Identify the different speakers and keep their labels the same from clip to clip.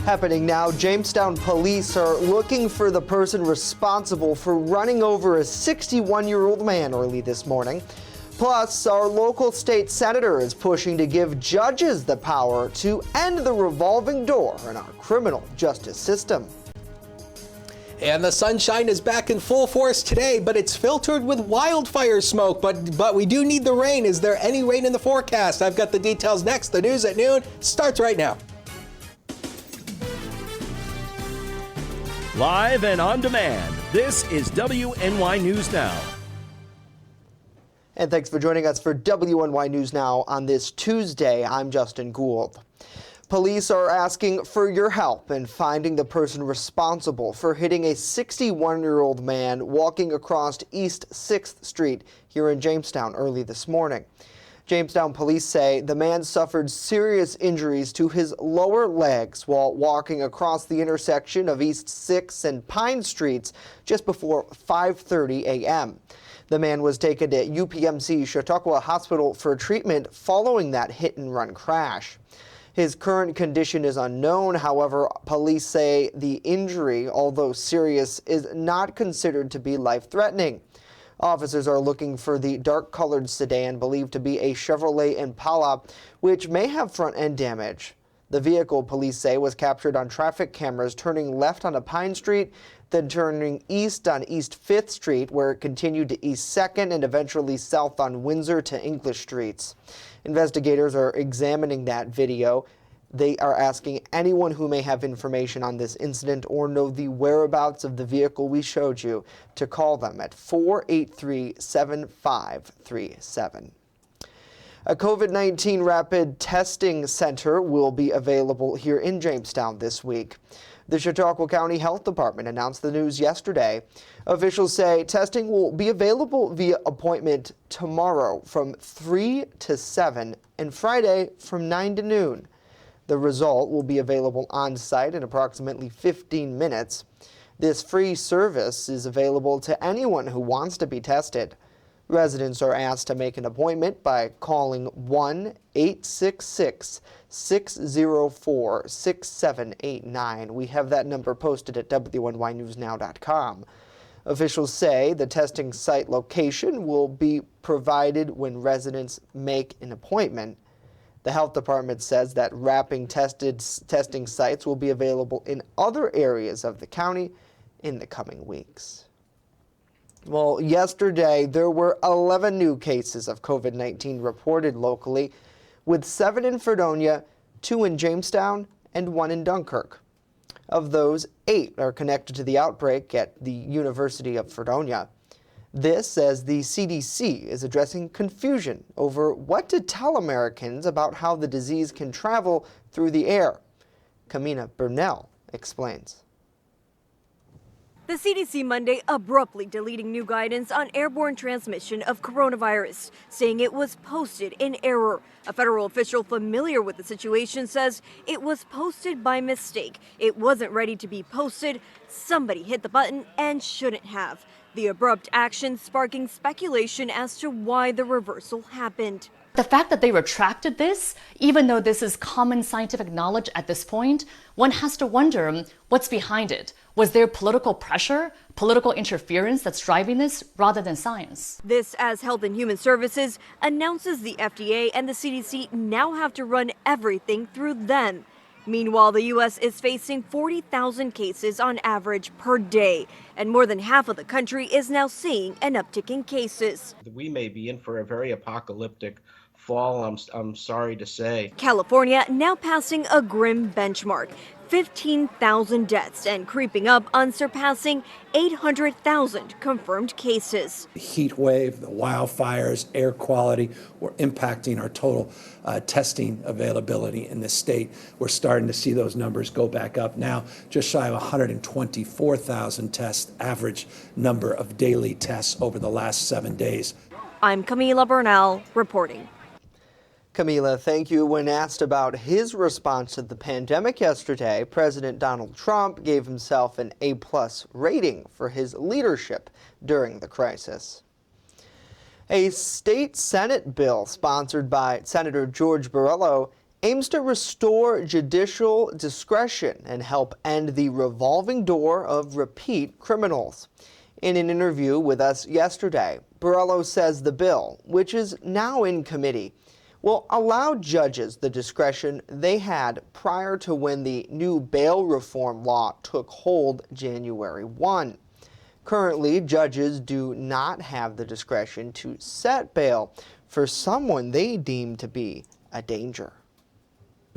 Speaker 1: Happening now, Jamestown police are looking for the person responsible for running over a 61-year-old man early this morning. Plus, our local state senator is pushing to give judges the power to end the revolving door in our criminal justice system.
Speaker 2: And the sunshine is back in full force today, but it's filtered with wildfire smoke. But we do need the rain. Is there any rain in the forecast? I've got the details next. The news at noon starts right now.
Speaker 3: Live and on demand, this is WNY News Now.
Speaker 1: And thanks for joining us for WNY News Now on this Tuesday. I'm Justin Gould. Police are asking for your help in finding the person responsible for hitting a 61-year-old man walking across East 6th Street here in Jamestown early this morning. Jamestown police say the man suffered serious injuries to his lower legs while walking across the intersection of East 6th and Pine Streets just before 5:30 a.m. The man was taken to UPMC Chautauqua Hospital for treatment following that hit-and-run crash. His current condition is unknown. However, police say the injury, although serious, is not considered to be life-threatening. Officers are looking for the dark-colored sedan believed to be a Chevrolet Impala, which may have front-end damage. The vehicle, police say, was captured on traffic cameras turning left onto Pine Street, then turning east on East 5th Street, where it continued to East 2nd and eventually south on Windsor to English Streets. Investigators are examining that video. They are asking anyone who may have information on this incident or know the whereabouts of the vehicle we showed you to call them at 483-7537. A COVID-19 rapid testing center will be available here in Jamestown this week. The Chautauqua County Health Department announced the news yesterday. Officials say testing will be available via appointment tomorrow from 3 to 7 and Friday from 9 to noon. The result will be available on site in approximately 15 minutes. This free service is available to anyone who wants to be tested. Residents are asked to make an appointment by calling 1-866-604-6789. We have that number posted at WNYNewsNow.com. Officials say the testing site location will be provided when residents make an appointment. The health department says that rapid testing sites will be available in other areas of the county in the coming weeks. Well, yesterday there were 11 new cases of COVID-19 reported locally, with 7 in Fredonia, 2 in Jamestown, and 1 in Dunkirk. Of those, 8 are connected to the outbreak at the University of Fredonia. This as the CDC is addressing confusion over what to tell Americans about how the disease can travel through the air. Camina Burnell explains.
Speaker 4: The CDC Monday abruptly deleting new guidance on airborne transmission of coronavirus, saying it was posted in error. A federal official familiar with the situation says it was posted by mistake. It wasn't ready to be posted. Somebody hit the button and shouldn't have. The abrupt action sparking speculation as to why the reversal happened.
Speaker 5: The fact that they retracted this, even though this is common scientific knowledge at this point, one has to wonder what's behind it. Was there political pressure, political interference that's driving this rather than science?
Speaker 4: This as Health and Human Services announces the FDA and the CDC now have to run everything through them. Meanwhile, the U.S. is facing 40,000 cases on average per day, and more than half of the country is now seeing an uptick in cases.
Speaker 6: We may be in for a very apocalyptic fall, I'm sorry to say.
Speaker 4: California now passing a grim benchmark, 15,000 deaths and creeping up on surpassing 800,000 confirmed cases.
Speaker 7: The heat wave, the wildfires, air quality were impacting our total testing availability in the state. We're starting to see those numbers go back up now, just shy of 124,000 tests, average number of daily tests over the last 7 days.
Speaker 4: I'm Camila Burnell reporting.
Speaker 1: Camila, thank you. When asked about his response to the pandemic yesterday, President Donald Trump gave himself an A+ rating for his leadership during the crisis. A state Senate bill sponsored by Senator George Borrello aims to restore judicial discretion and help end the revolving door of repeat criminals. In an interview with us yesterday, Borrello says the bill, which is now in committee, will allow judges the discretion they had prior to when the new bail reform law took hold January 1. Currently, judges do not have the discretion to set bail for someone they deem to be a danger.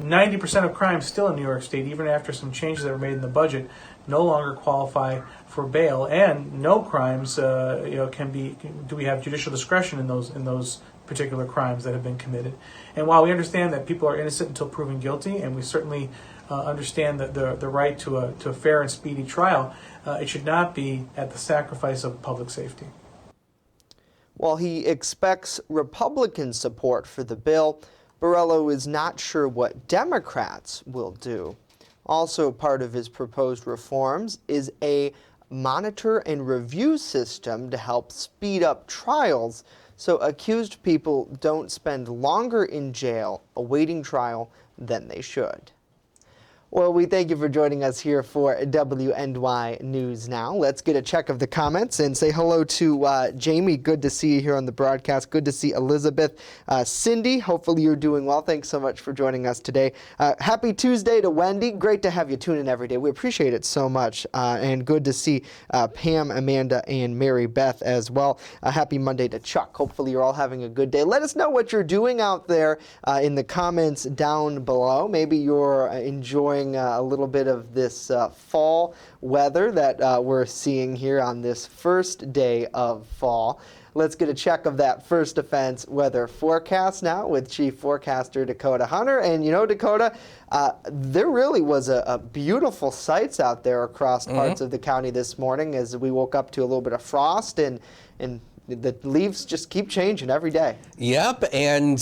Speaker 8: 90% of crimes still in New York State, even after some changes that were made in the budget, no longer qualify for bail, and no crimes, do we have judicial discretion in those particular crimes that have been committed. And while we understand that people are innocent until proven guilty, and we certainly understand that the right to a fair and speedy trial, it should not be at the sacrifice of public safety.
Speaker 1: While he expects Republican support for the bill, Borrello is not sure what Democrats will do. Also part of his proposed reforms is a monitor and review system to help speed up trials so accused people don't spend longer in jail awaiting trial than they should. Well, we thank you for joining us here for WNY News Now. Let's get a check of the comments and say hello to Jamie. Good to see you here on the broadcast. Good to see Elizabeth. Cindy, hopefully you're doing well. Thanks so much for joining us today. Happy Tuesday to Wendy. Great to have you tune in every day. We appreciate it so much. And good to see Pam, Amanda, and Mary Beth as well. Happy Monday to Chuck. Hopefully you're all having a good day. Let us know what you're doing out there in the comments down below. Maybe you're enjoying a little bit of this fall weather that we're seeing here on this first day of fall. Let's get a check of that first offense weather forecast now with Chief Forecaster Dakota Hunter. And you know, Dakota, there really was a beautiful sights out there across parts of the county this morning as we woke up to a little bit of frost and the leaves just keep changing every day.
Speaker 2: Yep, and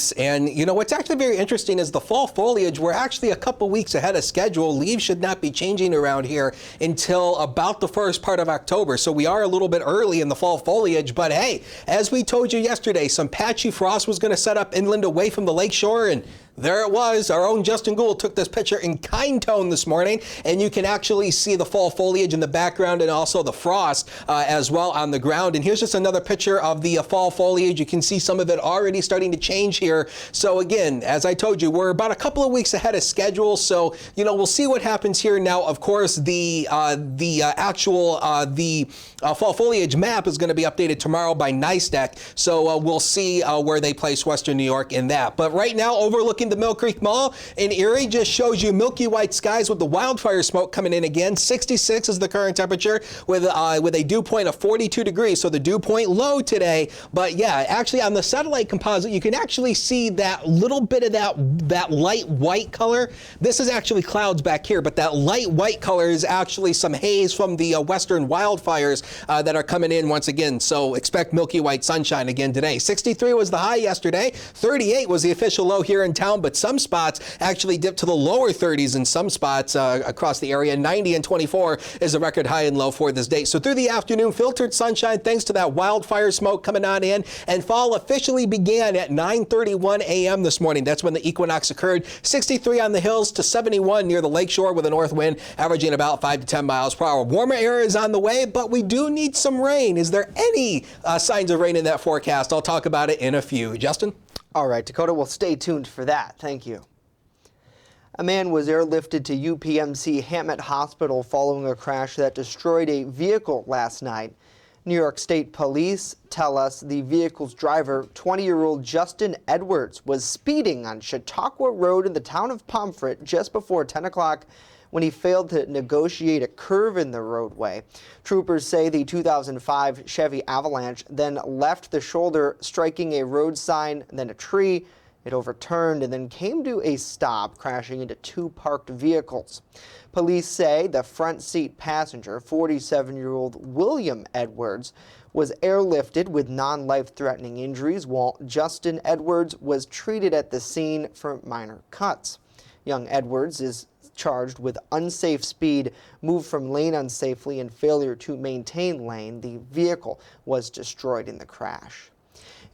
Speaker 2: you know what's actually very interesting is the fall foliage. We're actually a couple weeks ahead of schedule. Leaves should not be changing around here until about the first part of October. So we are a little bit early in the fall foliage. But hey, as we told you yesterday, some patchy frost was going to set up inland away from the lakeshore, and there it was. Our own Justin Gould took this picture in kind tone this morning, and you can actually see the fall foliage in the background and also the frost as well on the ground. And here's just another picture of the fall foliage. You can see some of it already starting to change here. So again, as I told you, we're about a couple of weeks ahead of schedule. So, you know, we'll see what happens here. Now, of course, the actual fall foliage map is going to be updated tomorrow by NYSTEC. So we'll see where they place Western New York in that. But right now, overlooking the Mill Creek Mall in Erie just shows you milky white skies with the wildfire smoke coming in again. 66 is the current temperature with a dew point of 42 degrees. So the dew point low today. But yeah, actually on the satellite composite, you can actually see that little bit of that light white color. This is actually clouds back here, but that light white color is actually some haze from the western wildfires that are coming in once again. So expect milky white sunshine again today. 63 was the high yesterday. 38 was the official low here in town, but some spots actually dipped to the lower 30s in some spots across the area. 90 and 24 is a record high and low for this day. So through the afternoon, filtered sunshine thanks to that wildfire smoke coming on in, and fall officially began at 9:31 a.m. this morning. That's when the equinox occurred. 63 on the hills to 71 near the lakeshore with a north wind averaging about 5 to 10 miles per hour. Warmer air is on the way, but we do need some rain. Is there any signs of rain in that forecast? I'll talk about it in a few. Justin?
Speaker 1: All right, Dakota, we'll stay tuned for that. Thank you. A man was airlifted to UPMC Hammett Hospital following a crash that destroyed a vehicle last night. New York State Police tell us the vehicle's driver, 20-year-old Justin Edwards, was speeding on Chautauqua Road in the town of Pomfret just before 10 o'clock when he failed to negotiate a curve in the roadway. Troopers say the 2005 Chevy Avalanche then left the shoulder, striking a road sign, then a tree. It overturned and then came to a stop, crashing into two parked vehicles. Police say the front seat passenger, 47-year-old William Edwards, was airlifted with non-life-threatening injuries, while Justin Edwards was treated at the scene for minor cuts. Young Edwards is charged with unsafe speed, moved from lane unsafely, and failure to maintain lane. The vehicle was destroyed in the crash.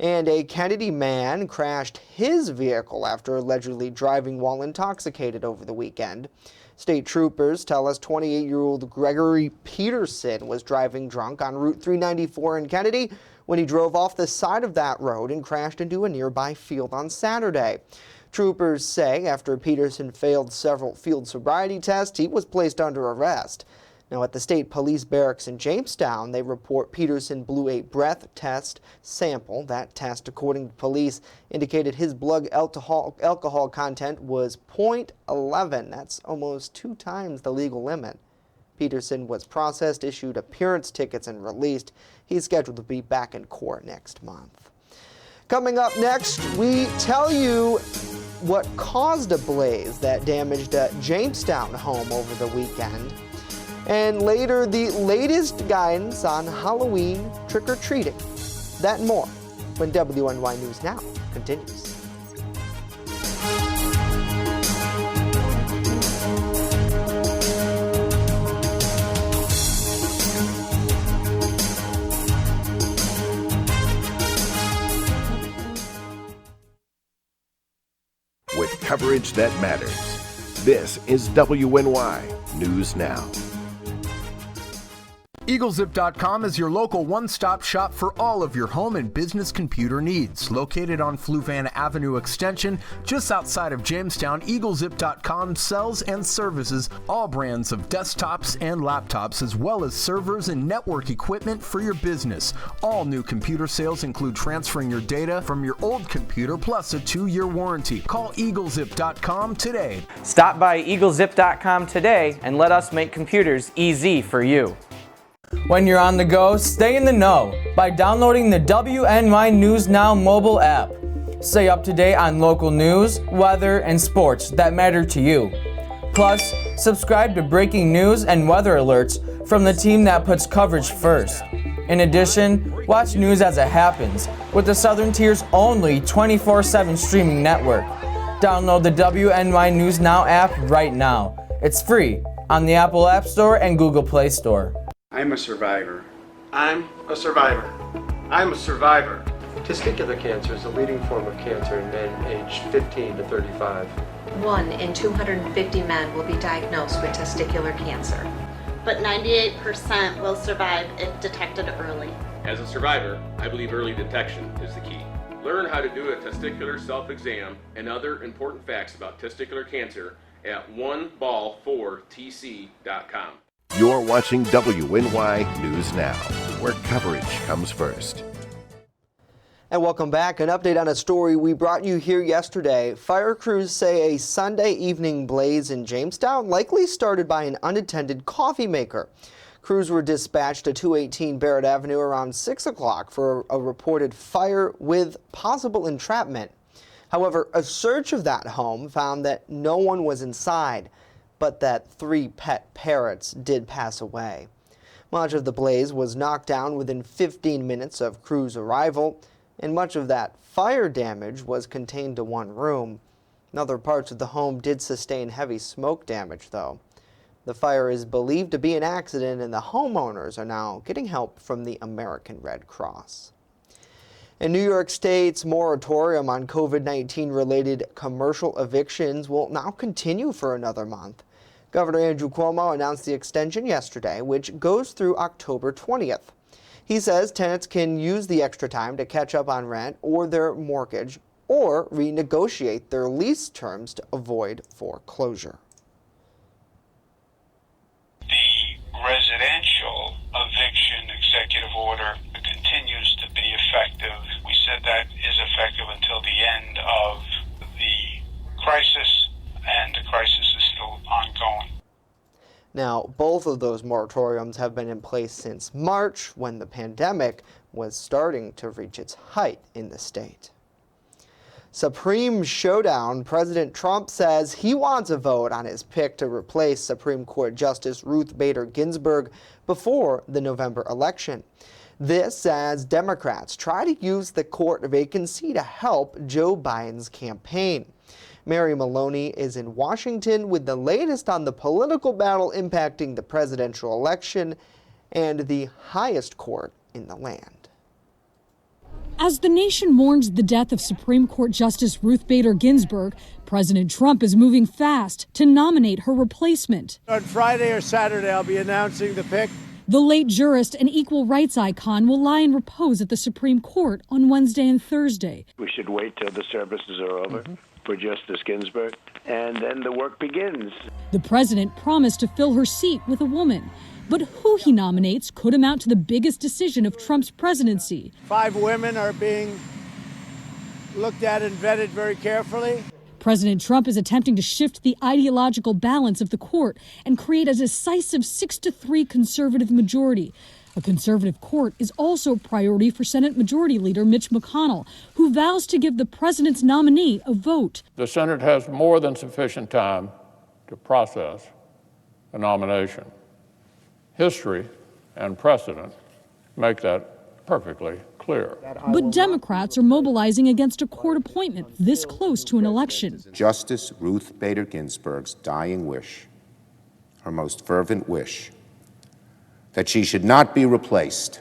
Speaker 1: And a Kennedy man crashed his vehicle after allegedly driving while intoxicated over the weekend. State troopers tell us 28-year-old Gregory Peterson was driving drunk on Route 394 in Kennedy when he drove off the side of that road and crashed into a nearby field on Saturday. Troopers say after Peterson failed several field sobriety tests, he was placed under arrest. Now, at the state police barracks in Jamestown, they report Peterson blew a breath test sample. That test, according to police, indicated his blood alcohol content was 0.11. That's almost 2 times the legal limit. Peterson was processed, issued appearance tickets, and released. He's scheduled to be back in court next month. Coming up next, we tell you what caused a blaze that damaged a Jamestown home over the weekend. And later, the latest guidance on Halloween trick-or-treating. That and more when WNY News Now continues.
Speaker 3: With coverage that matters, this is WNY News Now.
Speaker 9: EagleZip.com is your local one-stop shop for all of your home and business computer needs. Located on Fluvan Avenue Extension, just outside of Jamestown, EagleZip.com sells and services all brands of desktops and laptops, as well as servers and network equipment for your business. All new computer sales include transferring your data from your old computer plus a 2-year warranty. Call EagleZip.com today.
Speaker 10: Stop by EagleZip.com today and let us make computers easy for you. When you're on the go, stay in the know by downloading the WNY News Now mobile app. Stay up to date on local news, weather, and sports that matter to you. Plus, subscribe to breaking news and weather alerts from the team that puts coverage first. In addition, watch news as it happens with the Southern Tier's only 24/7 streaming network. Download the WNY News Now app right now. It's free on the Apple App Store and Google Play Store.
Speaker 11: I'm a survivor.
Speaker 12: I'm a survivor. I'm a survivor.
Speaker 13: Testicular cancer is the leading form of cancer in men aged 15 to 35.
Speaker 14: 1 in 250 men will be diagnosed with testicular cancer.
Speaker 15: But 98% will survive if detected early.
Speaker 16: As a survivor, I believe early detection is the key. Learn how to do a testicular self-exam and other important facts about testicular cancer at oneball4tc.com.
Speaker 3: You're watching WNY News Now, where coverage comes first.
Speaker 1: And welcome back. An update on a story we brought you here yesterday. Fire crews say a Sunday evening blaze in Jamestown likely started by an unattended coffee maker. Crews were dispatched to 218 Barrett Avenue around 6 o'clock for a reported fire with possible entrapment. However, a search of that home found that no one was inside, but that 3 pet parrots did pass away. Much of the blaze was knocked down within 15 minutes of crews' arrival, and much of that fire damage was contained to one room. Other parts of the home did sustain heavy smoke damage, though. The fire is believed to be an accident, and the homeowners are now getting help from the American Red Cross. And New York State's moratorium on COVID-19 related commercial evictions will now continue for another month. Governor Andrew Cuomo announced the extension yesterday, which goes through October 20th. He says tenants can use the extra time to catch up on rent or their mortgage or renegotiate their lease terms to avoid foreclosure.
Speaker 17: The residential eviction executive order continues to be effective. We said that is effective until the end of the crisis, and the crisis is still ongoing.
Speaker 1: Now, both of those moratoriums have been in place since March, when the pandemic was starting to reach its height in the state. Supreme Showdown. President Trump says he wants a vote on his pick to replace Supreme Court Justice Ruth Bader Ginsburg before the November election. This as Democrats try to use the court vacancy to help Joe Biden's campaign. Mary Maloney is in Washington with the latest on the political battle impacting the presidential election and the highest court in the land.
Speaker 11: As the nation mourns the death of Supreme Court Justice Ruth Bader Ginsburg, President Trump is moving fast to nominate her replacement.
Speaker 18: On Friday or Saturday, I'll be announcing the pick.
Speaker 11: The late jurist and equal rights icon will lie in repose at the Supreme Court on Wednesday and Thursday.
Speaker 19: We should wait till the services are over for Justice Ginsburg, and then the work begins.
Speaker 11: The president promised to fill her seat with a woman, but who he nominates could amount to the biggest decision of Trump's presidency.
Speaker 18: 5 women are being looked at and vetted very carefully.
Speaker 11: President Trump is attempting to shift the ideological balance of the court and create a decisive 6-3 conservative majority. A conservative court is also a priority for Senate Majority Leader Mitch McConnell, who vows to give the president's nominee a vote.
Speaker 20: The Senate has more than sufficient time to process a nomination. History and precedent make that perfectly clear.
Speaker 11: But Democrats are mobilizing against a court appointment this close to an election.
Speaker 21: Justice Ruth Bader Ginsburg's dying wish, her most fervent wish, that she should not be replaced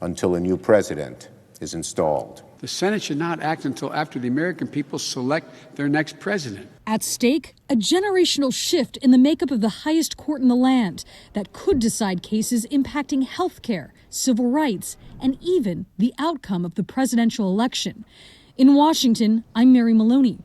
Speaker 21: until a new president is installed.
Speaker 22: The Senate should not act until after the American people select their next president.
Speaker 11: At stake, a generational shift in the makeup of the highest court in the land that could decide cases impacting health care, civil rights, and even the outcome of the presidential election. In Washington, I'm Mary Maloney.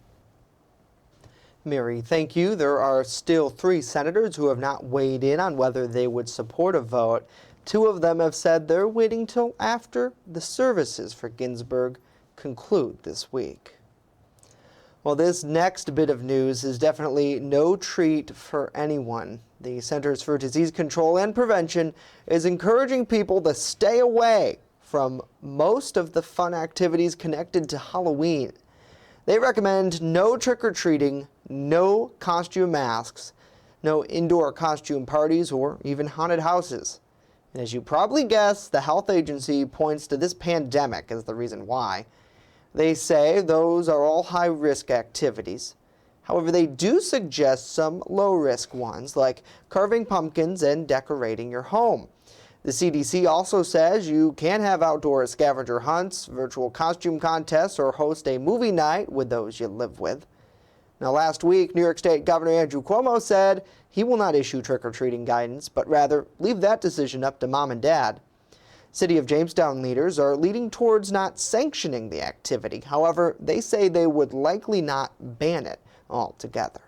Speaker 1: Mary, thank you. There are still 3 senators who have not weighed in on whether they would support a vote. 2 of them have said they're waiting till after the services for Ginsburg conclude this week. Well, this next bit of news is definitely no treat for anyone. The Centers for Disease Control and Prevention is encouraging people to stay away from most of the fun activities connected to Halloween. They recommend no trick-or-treating, no costume masks, no indoor costume parties, or even haunted houses. And as you probably guessed, the health agency points to this pandemic as the reason why. They say those are all high-risk activities. However, they do suggest some low-risk ones, like carving pumpkins and decorating your home. The CDC also says you can have outdoor scavenger hunts, virtual costume contests, or host a movie night with those you live with. Now, last week, New York State Governor Andrew Cuomo said he will not issue trick-or-treating guidance, but rather leave that decision up to mom and dad. City of Jamestown leaders are leading towards not sanctioning the activity. However, they say they would likely not ban it altogether.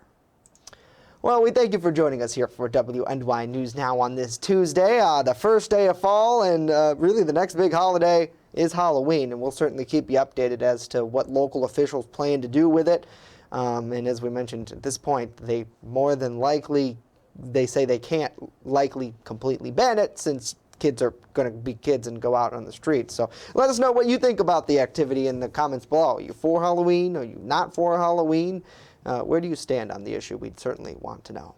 Speaker 1: Well, we thank you for joining us here for WNY News Now on this Tuesday, the first day of fall, and really the next big holiday is Halloween, and we'll certainly keep you updated as to what local officials plan to do with it. And as we mentioned at this point, they more than likely, they say they can't likely completely ban it since kids are going to be kids and go out on the streets. So let us know what you think about the activity in the comments below. Are you for Halloween? Are you not for Halloween? Where do you stand on the issue? We'd certainly want to know.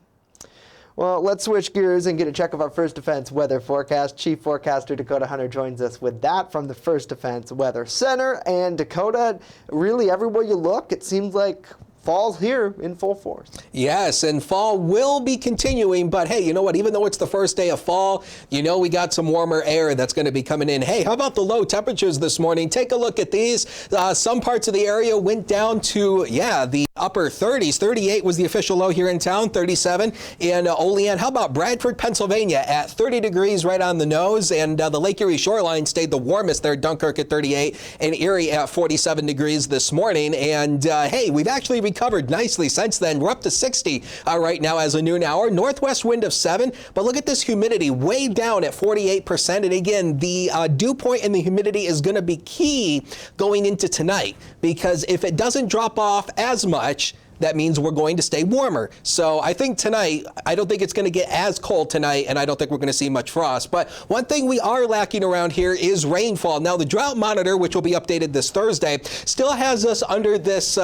Speaker 1: Well, let's switch gears and get a check of our First Defense weather forecast. Chief Forecaster Dakota Hunter joins us with that from the First Defense Weather Center. And Dakota, really everywhere you look, it seems like fall's here in full force.
Speaker 2: Yes, and fall will be continuing, but hey, you know what? Even though it's the first day of fall, you know we got some warmer air that's going to be coming in. Hey, how about the low temperatures this morning? Take a look at these. Some parts of the area went down to, the upper 30s. 38 was the official low here in town, 37 in Olean. How about Bradford, Pennsylvania at 30 degrees right on the nose, and the Lake Erie shoreline stayed the warmest there, Dunkirk at 38 and Erie at 47 degrees this morning. And hey, we've actually recovered nicely since then. We're up to 60 right now as a noon hour. Northwest wind of 7, but look at this humidity way down at 48%. And again, the dew point and the humidity is going to be key going into tonight, because if it doesn't drop off as much, that means we're going to stay warmer. So I think tonight, I don't think it's going to get as cold tonight, and I don't think we're going to see much frost. But one thing we are lacking around here is rainfall. Now, the drought monitor, which will be updated this Thursday, still has us under this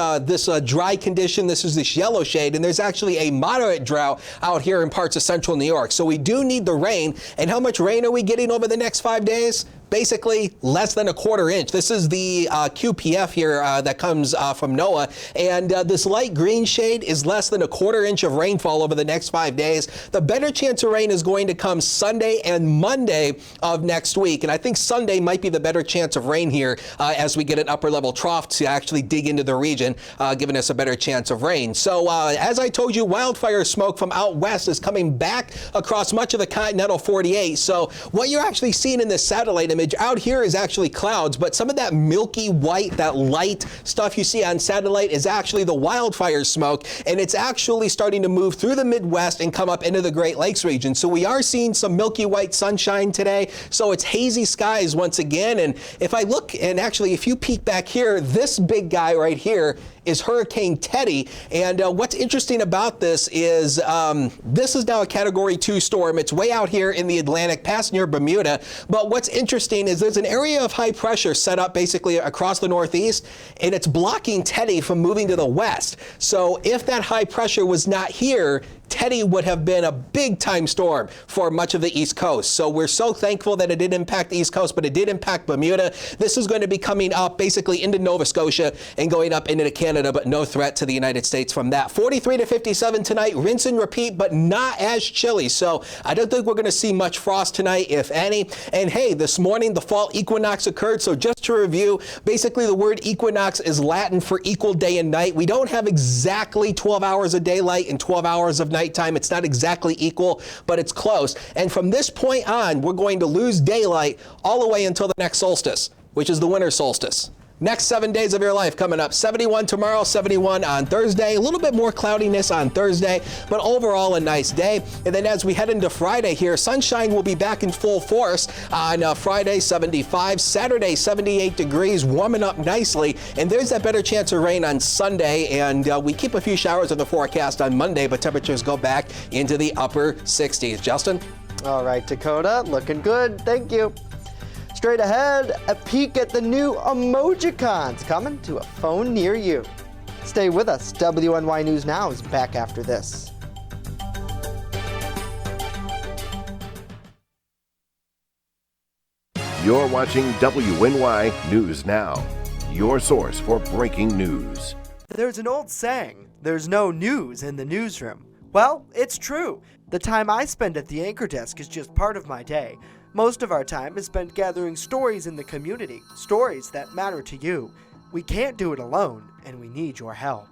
Speaker 2: dry condition. This is this yellow shade, and there's actually a moderate drought out here in parts of central New York. So we do need the rain. And how much rain are we getting over the next 5 days? basically less than a quarter inch. This is the QPF here that comes from NOAA, and this light green shade is less than a quarter inch of rainfall over the next 5 days. The better chance of rain is going to come Sunday and Monday of next week, and I think Sunday might be the better chance of rain here as we get an upper level trough to actually dig into the region, giving us a better chance of rain. So as I told you, wildfire smoke from out west is coming back across much of the continental 48. So what you're actually seeing in this satellite image out here is actually clouds, but some of that milky white, that light stuff you see on satellite is actually the wildfire smoke, and it's actually starting to move through the Midwest and come up into the Great Lakes region. So we are seeing some milky white sunshine today. So it's hazy skies once again. And if I look, and actually if you peek back here, this big guy right here is Hurricane Teddy. And what's interesting about this is this is now a Category 2 storm. It's way out here in the Atlantic, past near Bermuda. But what's interesting is there's an area of high pressure set up basically across the Northeast, and it's blocking Teddy from moving to the west. So if that high pressure was not here, Teddy would have been a big-time storm for much of the East Coast. So we're so thankful that it didn't impact the East Coast, but it did impact Bermuda. This is going to be coming up basically into Nova Scotia and going up into Canada, but no threat to the United States from that. 43 to 57 tonight, rinse and repeat, but not as chilly. So I don't think we're going to see much frost tonight, if any. And hey, this morning the fall equinox occurred. So just to review, basically the word equinox is Latin for equal day and night. We don't have exactly 12 hours of daylight and 12 hours of nighttime. It's not exactly equal, but it's close. And from this point on, we're going to lose daylight all the way until the next solstice, which is the winter solstice. Next 7 days of your life coming up. 71 tomorrow, 71 on Thursday. A little bit more cloudiness on Thursday, but overall a nice day. And then as we head into Friday here, sunshine will be back in full force on Friday, 75. Saturday, 78 degrees, warming up nicely. And there's that better chance of rain on Sunday. And we keep a few showers in the forecast on Monday, but temperatures go back into the upper 60s. Justin?
Speaker 1: All right, Dakota, looking good. Thank you. Straight ahead, a peek at the new Emojicons coming to a phone near you. Stay with us. WNY News Now is back after this.
Speaker 3: You're watching WNY News Now, your source for breaking news.
Speaker 1: There's an old saying, there's no news in the newsroom. Well, it's true. The time I spend at the anchor desk is just part of my day. Most of our time is spent gathering stories in the community, stories that matter to you. We can't do it alone, and we need your help.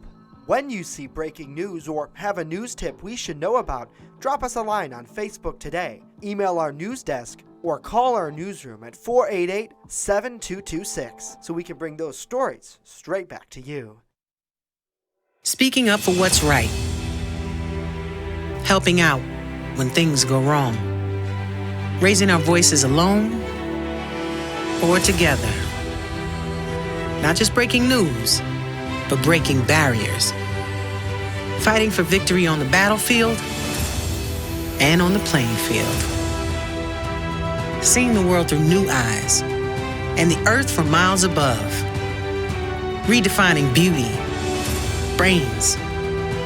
Speaker 1: When you see breaking news or have a news tip we should know about, drop us a line on Facebook today, email our news desk, or call our newsroom at 488-7226 so we can bring those stories straight back to you.
Speaker 5: Speaking up for what's right. Helping out when things go wrong. Raising our voices alone or together. Not just breaking news, but breaking barriers. Fighting for victory on the battlefield and on the playing field. Seeing the world through new eyes and the earth from miles above. Redefining beauty, brains,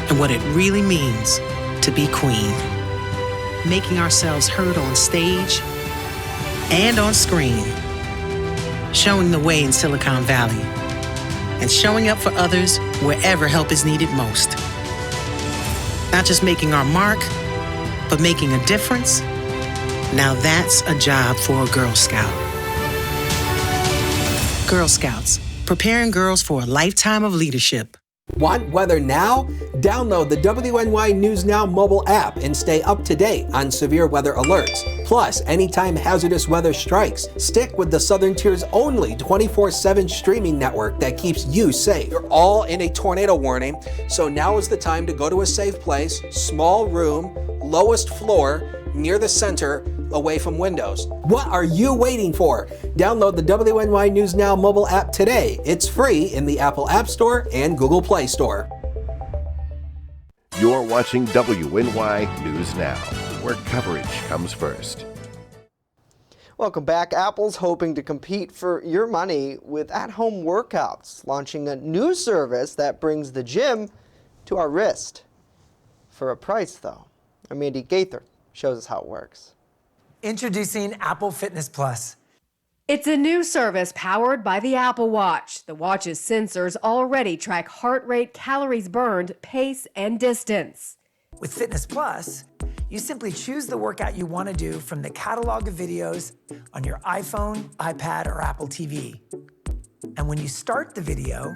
Speaker 5: and what it really means to be queen. Making ourselves heard on stage and on screen. Showing the way in Silicon Valley. And showing up for others wherever help is needed most. Not just making our mark, but making a difference. Now that's a job for a Girl Scout. Girl Scouts, preparing girls for a lifetime of leadership.
Speaker 2: Want weather now? Download the WNY News Now mobile app and stay up to date on severe weather alerts. Plus, anytime hazardous weather strikes, stick with the Southern Tier's only 24/7 streaming network that keeps you safe. You're all in a tornado warning, so now is the time to go to a safe place, small room, lowest floor, near the center, away from windows. What are you waiting for? Download the WNY News Now mobile app today. It's free in the Apple App Store and Google Play Store.
Speaker 3: You're watching WNY News Now, where coverage comes first.
Speaker 1: Welcome back. Apple's hoping to compete for your money with at-home workouts, launching a new service that brings the gym to our wrist. For a price, though. Our Mandy Gaither shows us how it works.
Speaker 6: Introducing Apple Fitness Plus. It's a new service powered by the Apple Watch. The watch's sensors already track heart rate, calories burned, pace, and distance.
Speaker 7: With Fitness Plus, you simply choose the workout you want to do from the catalog of videos on your iPhone, iPad, or Apple TV. And when you start the video,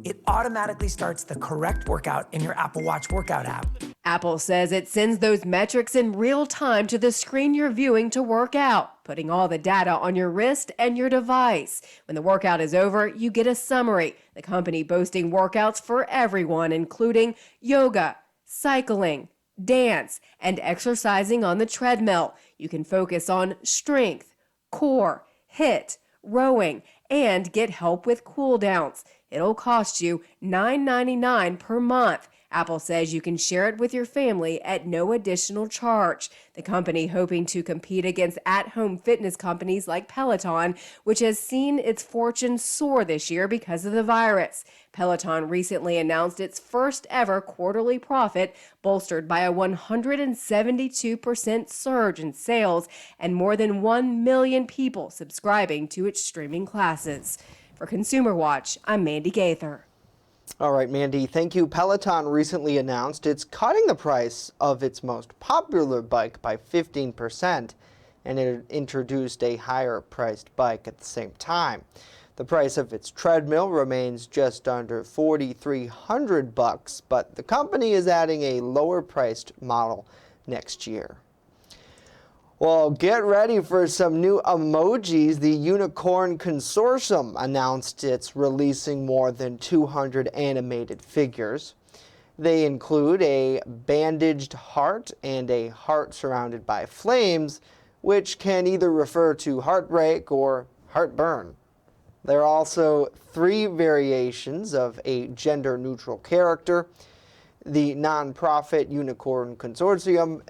Speaker 7: it automatically starts the correct workout in your Apple Watch workout app.
Speaker 6: Apple says it sends those metrics in real time to the screen you're viewing to work out, putting all the data on your wrist and your device. When the workout is over, you get a summary. The company boasting workouts for everyone, including yoga, cycling, dance, and exercising on the treadmill. You can focus on strength, core, HIIT, rowing, and get help with cool downs. It'll cost you $9.99 per month. Apple says you can share it with your family at no additional charge. The company hoping to compete against at-home fitness companies like Peloton, which has seen its fortune soar this year because of the virus. Peloton recently announced its first ever quarterly profit, bolstered by a 172% surge in sales and more than 1 million people subscribing to its streaming classes. For Consumer Watch, I'm Mandy Gaither.
Speaker 1: All right, Mandy, thank you. Peloton recently announced it's cutting the price of its most popular bike by 15%, and it introduced a higher-priced bike at the same time. The price of its treadmill remains just under $4,300, but the company is adding a lower-priced model next year. Well, get ready for some new emojis. The Unicorn Consortium announced it's releasing more than 200 animated figures. They include a bandaged heart and a heart surrounded by flames, which can either refer to heartbreak or heartburn. There are also 3 variations of a gender-neutral character. The nonprofit Unicorn Consortium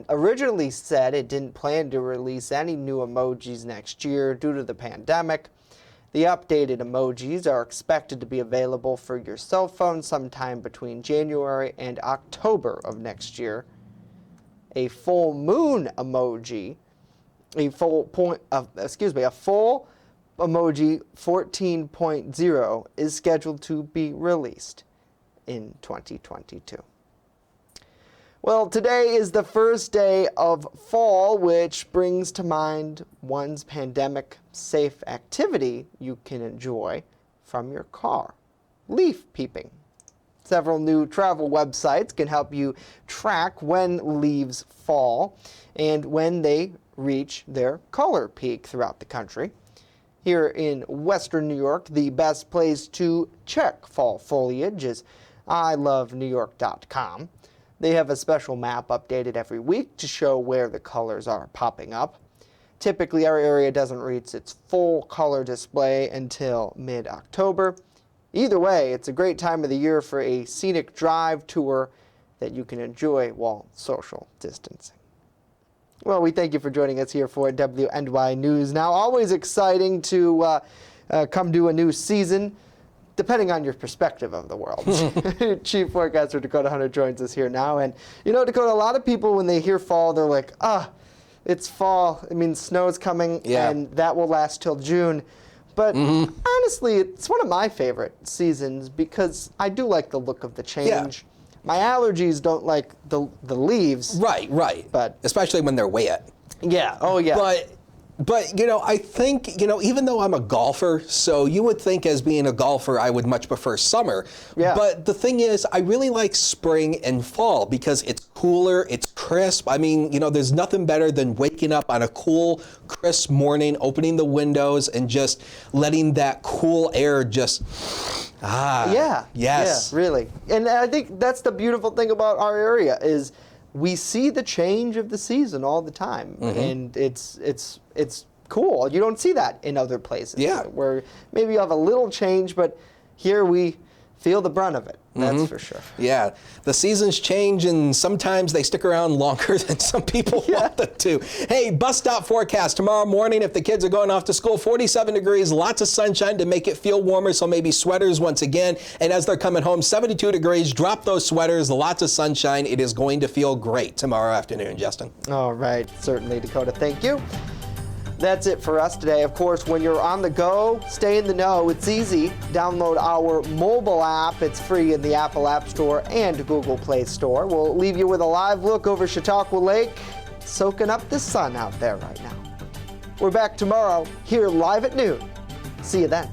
Speaker 1: originally said it didn't plan to release any new emojis next year due to the pandemic. The updated emojis are expected to be available for your cell phone sometime between January and October of next year. A full moon emoji, a full emoji 14.0 is scheduled to be released in 2022. Well, today is the first day of fall, which brings to mind one's pandemic-safe activity you can enjoy from your car: leaf peeping. Several new travel websites can help you track when leaves fall and when they reach their color peak throughout the country. Here in Western New York, the best place to check fall foliage is ilovenewyork.com. They have a special map updated every week to show where the colors are popping up. Typically, our area doesn't reach its full color display until mid-October. Either way, it's a great time of the year for a scenic drive tour that you can enjoy while social distancing. Well, we thank you for joining us here for WNY News Now. Always exciting to come to a new season, depending on your perspective of the world. Chief Forecaster Dakota Hunter joins us here now. And, you know, Dakota, a lot of people, when they hear fall, they're like, it's fall. It means snow's coming, and that will last till June. But honestly, it's one of my favorite seasons because I do like the look of the change. Yeah. My allergies don't like the leaves.
Speaker 2: Right.
Speaker 1: But
Speaker 2: especially when they're wet.
Speaker 1: Yeah. Oh, yeah.
Speaker 2: But, you know, I think, you know, even though I'm a golfer, so you would think as being a golfer, I would much prefer summer. Yeah. But the thing is, I really like spring and fall because it's cooler, it's crisp. I mean, you know, there's nothing better than waking up on a cool, crisp morning, opening the windows and just letting that cool air just, yes.
Speaker 1: Yeah, really. And I think that's the beautiful thing about our area is we see the change of the season all the time, and it's cool. You don't see that in other places. Yeah. Where maybe you have a little change, but here we feel the brunt of it. That's for sure.
Speaker 2: Yeah. The seasons change, and sometimes they stick around longer than some people want them to. Hey, bus stop forecast tomorrow morning if the kids are going off to school, 47 degrees, lots of sunshine to make it feel warmer, so maybe sweaters once again. And as they're coming home, 72 degrees, drop those sweaters, lots of sunshine. It is going to feel great tomorrow afternoon, Justin.
Speaker 1: All right. Certainly, Dakota. Thank you. That's it for us today. Of course, when you're on the go, stay in the know. It's easy. Download our mobile app. It's free in the Apple App Store and Google Play Store. We'll leave you with a live look over Chautauqua Lake, soaking up the sun out there right now. We're back tomorrow here live at noon. See you then.